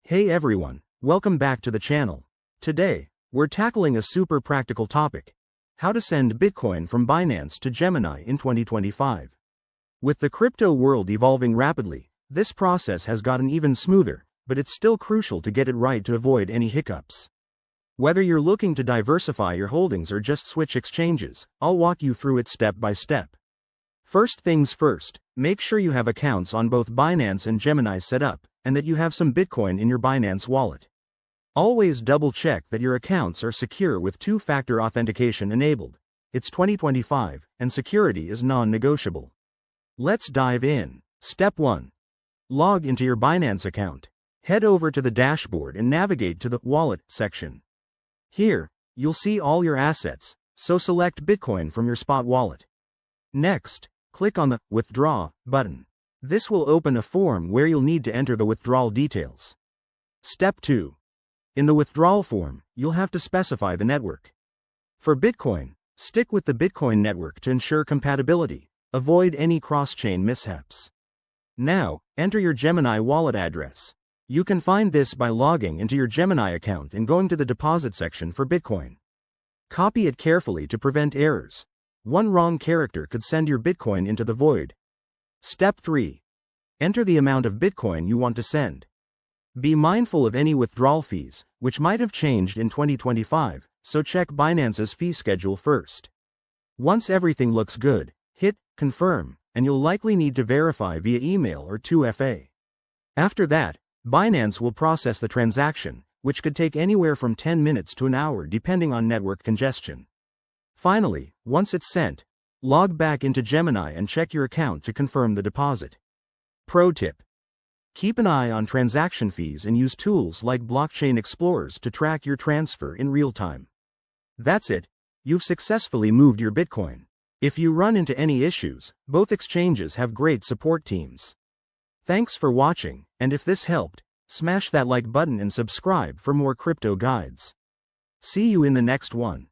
Hey everyone, welcome back to the channel. Today, we're tackling a super practical topic: how to send Bitcoin from Binance to Gemini in 2025. With the crypto world evolving rapidly, this process has gotten even smoother, but it's still crucial to get it right to avoid any hiccups. Whether you're looking to diversify your holdings or just switch exchanges, I'll walk you through it step by step. First things first, make sure you have accounts on both Binance and Gemini set up, and that you have some Bitcoin in your Binance wallet. Always double check that your accounts are secure with two-factor authentication enabled. It's 2025, and security is non-negotiable. Let's dive in. Step 1. Log into your Binance account. Head over to the dashboard and navigate to the Wallet section. Here, you'll see all your assets, so select Bitcoin from your spot wallet. Next, click on the Withdraw button. This will open a form where you'll need to enter the withdrawal details. Step 2. In the withdrawal form, you'll have to specify the network. For Bitcoin, stick with the Bitcoin network to ensure compatibility. Avoid any cross-chain mishaps. Now, enter your Gemini wallet address. You can find this by logging into your Gemini account and going to the deposit section for Bitcoin. Copy it carefully to prevent errors. One wrong character could send your Bitcoin into the void. Step 3. Enter the amount of Bitcoin you want to send. Be mindful of any withdrawal fees, which might have changed in 2025, so check Binance's fee schedule first. Once everything looks good, hit Confirm, and you'll likely need to verify via email or 2FA. After that, Binance will process the transaction, which could take anywhere from 10 minutes to an hour depending on network congestion. Finally, once it's sent, log back into Gemini and check your account to confirm the deposit. Pro tip: keep an eye on transaction fees and use tools like Blockchain Explorers to track your transfer in real time. That's it, you've successfully moved your Bitcoin. If you run into any issues, both exchanges have great support teams. Thanks for watching, and if this helped, smash that like button and subscribe for more crypto guides. See you in the next one.